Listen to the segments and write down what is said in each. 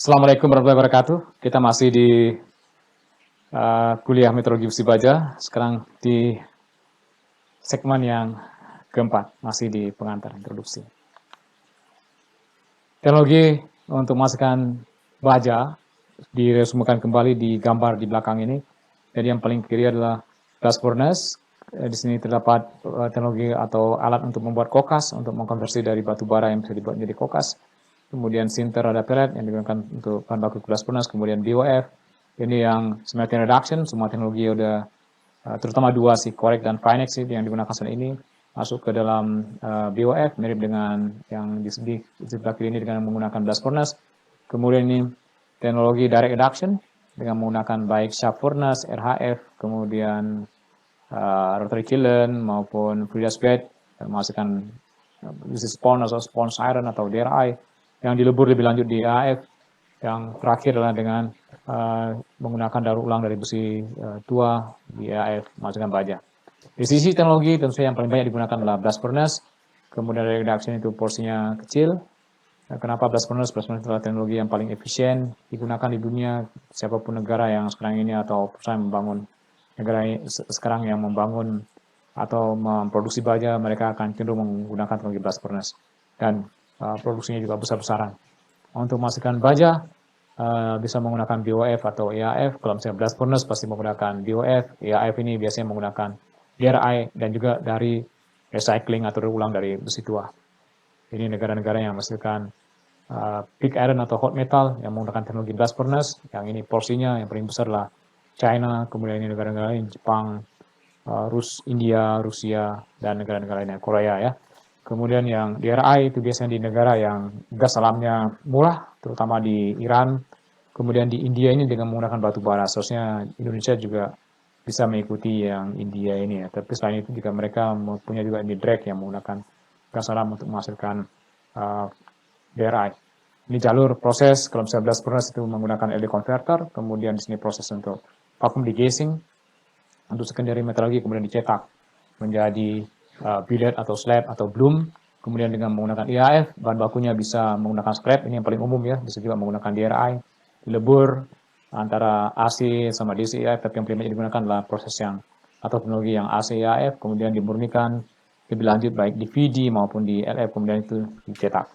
Assalamualaikum warahmatullahi wabarakatuh. Kita masih di kuliah meteorologi besi baja. Sekarang di segmen yang keempat, masih di pengantar introduksi. Teknologi untuk memasukkan baja diresmikan kembali di gambar di belakang ini. Jadi yang paling kiri adalah blast furnace. Di sini terdapat teknologi atau alat untuk membuat kokas, untuk mengkonversi dari batu bara yang bisa dibuat menjadi kokas. Kemudian sinter ada pellet yang digunakan untuk bahan baku blast furnace, kemudian BOF. Ini yang smelting reduction, semua teknologi udah terutama dua sih, Correc dan Finex yang digunakan saat ini masuk ke dalam BOF, mirip dengan yang di sebelah kiri ini dengan menggunakan blast furnace. Kemudian ini teknologi direct reduction dengan menggunakan baik shaft furnace, RHF, kemudian rotary kiln maupun Fridas bed, menghasilkan spawn atau sponge iron atau DRI yang dilebur lebih lanjut di AF. Yang terakhir adalah dengan menggunakan daur ulang dari besi tua di AF menghasilkan baja. Di sisi teknologi tentu saja yang paling banyak digunakan adalah blast furnace, kemudian reduction itu porsinya kecil. Kenapa blast furnace? Blast furnace adalah teknologi yang paling efisien digunakan di dunia. Siapapun negara yang sekarang ini atau perusahaan membangun negara ini sekarang yang membangun atau memproduksi baja, mereka akan cenderung menggunakan teknologi blast furnace. Dan produksinya juga besar-besaran. Untuk memastikan baja, bisa menggunakan BOF atau EAF. Kalau misalnya blast furnace pasti menggunakan BOF. EAF ini biasanya menggunakan DRI dan juga dari recycling atau ulang dari besi tua. Ini negara-negara yang menghasilkan pig iron atau hot metal yang menggunakan teknologi blast furnace. Yang ini porsinya yang paling besar adalah China, kemudian ini negara-negara lain, Jepang, India, Rusia, dan negara-negara lainnya, Korea ya. Kemudian yang DRI itu biasanya di negara yang gas alamnya murah, terutama di Iran. Kemudian di India ini dengan menggunakan batu bara. Seharusnya Indonesia juga bisa mengikuti yang India ini ya. Tapi selain itu juga mereka punya juga ini drag yang menggunakan gas alam untuk menghasilkan DRI. Ini jalur proses, kalau misalnya blast furnace itu menggunakan LD converter, kemudian di sini proses untuk vacuum degassing, untuk secondary metalurgi, kemudian dicetak menjadi billet atau slab atau bloom, kemudian dengan menggunakan EAF, bahan bakunya bisa menggunakan scrap, ini yang paling umum ya, bisa juga menggunakan DRI, dilebur antara AC sama DC EAF, tapi yang paling banyak digunakan adalah proses yang atau teknologi yang AC EAF, kemudian dimurnikan lebih lanjut baik di VD maupun di LF, kemudian itu dicetak.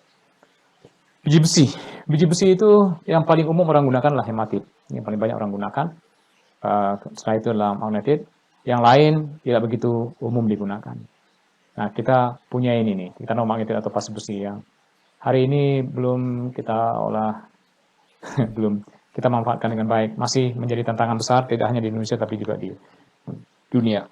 Biji besi itu yang paling umum orang gunakan adalah hematit, yang paling banyak orang gunakan. Setelah itu adalah magnetit, yang lain tidak begitu umum digunakan. Nah, kita punya ini nih, kita tahu magnetit atau pasir besi yang hari ini belum kita olah, belum kita manfaatkan dengan baik, masih menjadi tantangan besar, tidak hanya di Indonesia tapi juga di dunia.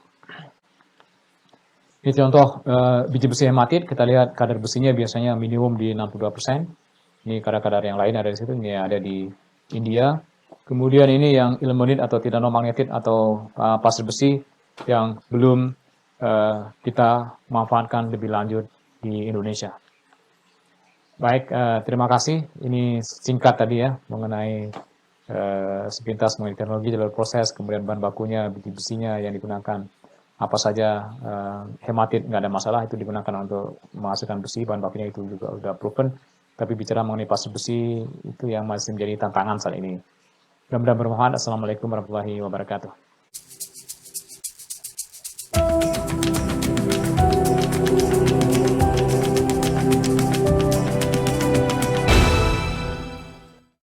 Ini contoh biji besi hematit, kita lihat kadar besinya biasanya minimum di 62%. Ini kadar-kadar yang lain ada di situ, ini ada di India. Kemudian ini yang ilmenit atau titanogmagnetit atau pasir besi yang belum kita manfaatkan lebih lanjut di Indonesia. Baik, terima kasih. Ini singkat tadi ya mengenai sepintas mengenai teknologi jalur proses, kemudian bahan bakunya, biji besinya yang digunakan. Apa saja hematit nggak ada masalah, itu digunakan untuk menghasilkan besi, bahan bakunya itu juga sudah proven. Tapi bicara mengenai pasir besi itu yang masih menjadi tantangan saat ini. Mudah-mudahan bermanfaat. Assalamualaikum warahmatullahi wabarakatuh.